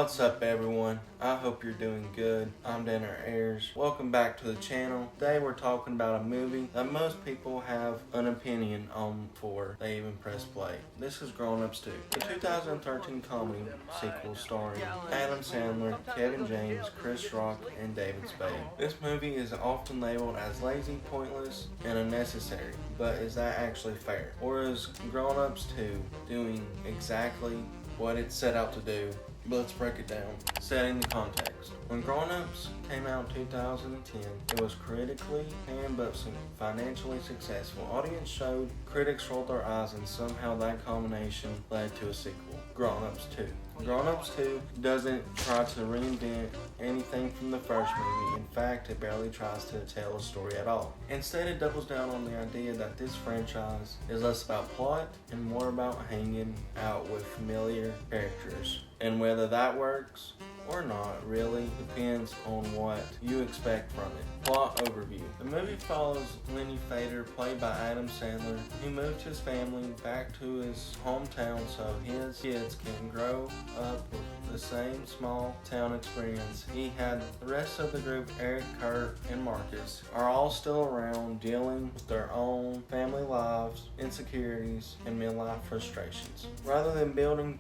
What's up, everyone? I hope you're doing good. I'm Danner Ayers. Welcome back to the channel. Today we're talking about a movie that most people have an opinion on before they even press play. This is Grown Ups 2, the 2013 comedy sequel starring Adam Sandler, Kevin James, Chris Rock, and David Spade. This movie is often labeled as lazy, pointless, and unnecessary, but is that actually fair? Or is Grown Ups 2 doing exactly what it set out to do? Let's break it down. Setting the context. When Grown Ups came out in 2010, it was critically panned but financially successful. Audience showed, critics rolled their eyes, and somehow that combination led to a sequel, Grown Ups 2. Grown Ups 2 doesn't try to reinvent anything from the first movie. In fact, it barely tries to tell a story at all. Instead, it doubles down on the idea that this franchise is less about plot and more about hanging out with familiar characters. And whether that works or not really depends on what you expect from it. Plot overview. The movie follows Lenny Fader, played by Adam Sandler, who moved his family back to his hometown so his kids can grow up with the same small town experience he had. The rest of the group, Eric, Kurt, and Marcus, are all still around dealing with their own family lives, insecurities, and midlife frustrations. Rather than building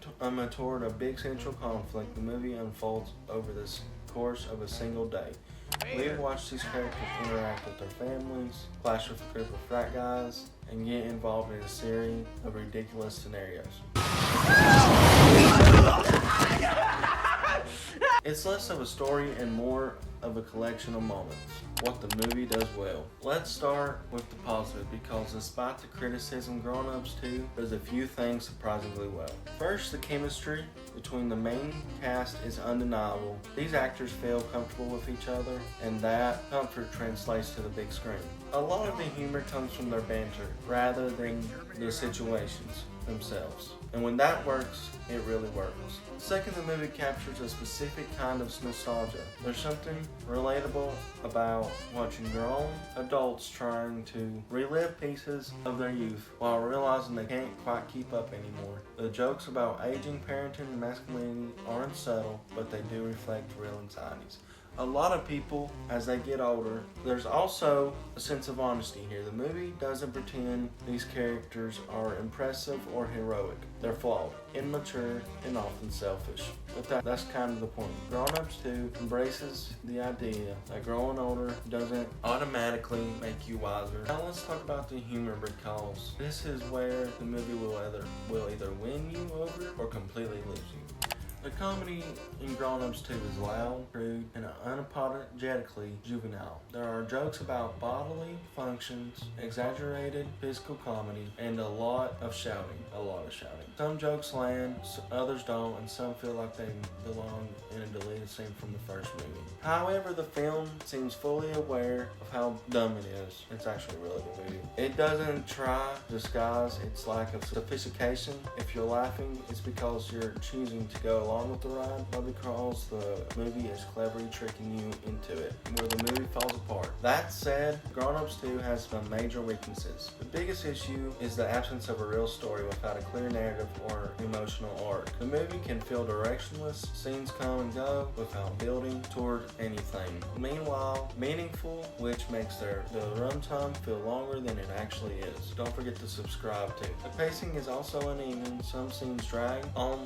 toward a big central conflict, the movie unfolds over the course of a single day. We've watched these characters interact with their families, clash with a group of frat guys, and get involved in a series of ridiculous scenarios. It's less of a story and more of a collection of moments. What the movie does well. Let's start with the positive, because despite the criticism, Grown Ups 2 does a few things surprisingly well. First, the chemistry between the main cast is undeniable. These actors feel comfortable with each other, and that comfort translates to the big screen. A lot of the humor comes from their banter rather than the situations themselves. And when that works, it really works. Second, the movie captures a specific kind of nostalgia. There's something relatable about watching grown adults trying to relive pieces of their youth while realizing they can't quite keep up anymore. The jokes about aging, parenting, and masculinity aren't subtle, but they do reflect real anxieties. A lot of people, as they get older, there's also a sense of honesty here. The movie doesn't pretend these characters are impressive or heroic. They're flawed, immature, and often selfish. But that's kind of the point. Grown Ups 2 embraces the idea that growing older doesn't automatically make you wiser. Now let's talk about the humor, because this is where the movie will either win you over or completely lose you. The comedy in Grown Ups 2 is loud, crude, and unapologetically juvenile. There are jokes about bodily functions, exaggerated physical comedy, and a lot of shouting. Some jokes land, others don't, and some feel like they belong in a deleted scene from the first movie. However, the film seems fully aware of how dumb it is. It's actually a really good movie. It doesn't try to disguise its lack of sophistication. If you're laughing, it's because you're choosing to go along with the ride, not because the movie is cleverly tricking you into it, where the movie falls apart. That said, Grown Ups 2 has some major weaknesses. The biggest issue is the absence of a real story without a clear narrative or emotional arc. The movie can feel directionless, scenes come and go without building toward anything. Meanwhile, meaningful, which makes the runtime feel longer than it actually is. Don't forget to subscribe too. The pacing is also uneven. Some scenes drag on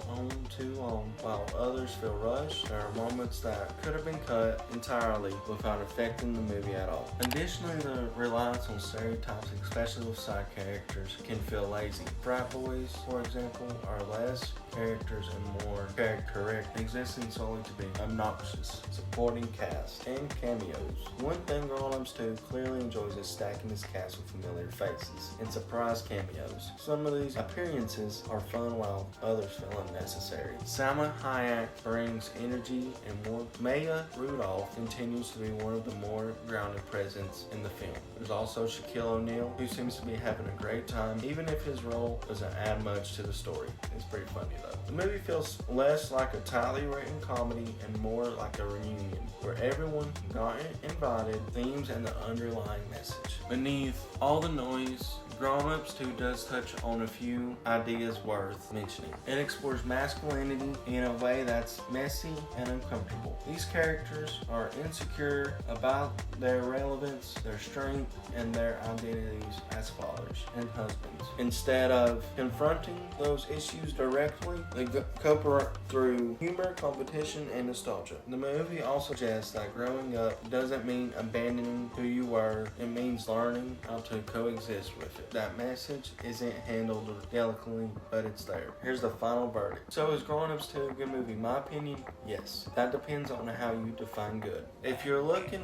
too long, while others feel rushed. There are moments that could have been cut entirely without affecting the movie at all. Additionally, the reliance on stereotypes, especially with side characters, can feel lazy. Frat boys, for example, are less characters and more character existing solely to be obnoxious. Supporting cast and cameos. One thing Grown Ups 2 clearly enjoys is stacking its cast with familiar faces and surprise cameos. Some of these appearances are fun while others feel unnecessary. Salma Hayek brings energy and warmth. Maya Rudolph continues to be one of the more grounded presence in the film. There's also Shaquille O'Neal, who seems to be having a great time, even if his role doesn't add much to the story. It's pretty funny though. The movie feels less like a tightly written comedy and more like a reunion, where everyone got invited, themes, and the underlying message. Beneath all the noise, Grown Ups 2 does touch on a few ideas worth mentioning. It explores masculinity in a way that's messy and uncomfortable. These characters are insecure about their relevance, their strength, and their identities as fathers and husbands. Instead of confronting those issues directly, they cope through humor, competition, and nostalgia. The movie also suggests that growing up doesn't mean abandoning who you were. It means learning how to coexist with it. That message isn't handled delicately, but it's there. Here's the final verdict. So is Grown Ups 2 a good movie? In my opinion, yes. That depends on how you define good. If you're looking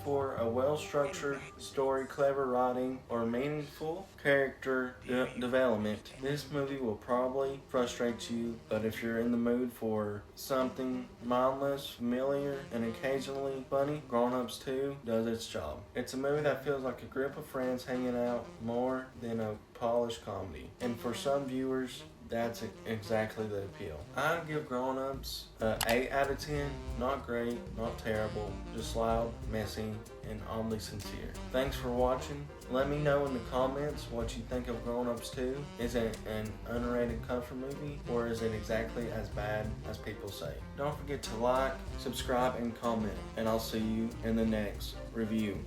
for a well-structured story, clever writing, or meaningful character development, this movie will probably frustrate you. But if you're in the mood for something mindless, familiar, and occasionally funny, Grown Ups 2 does its job. It's a movie that feels like a group of friends hanging out more than a polished comedy. And for some viewers, that's exactly the appeal. I'd give Grown Ups 8 out of 10. Not great, not terrible, just loud, messy, and oddly sincere. Thanks for watching. Let me know in the comments what you think of Grown Ups 2. Is it an underrated comfort movie, or is it exactly as bad as people say? Don't forget to like, subscribe, and comment, and I'll see you in the next review.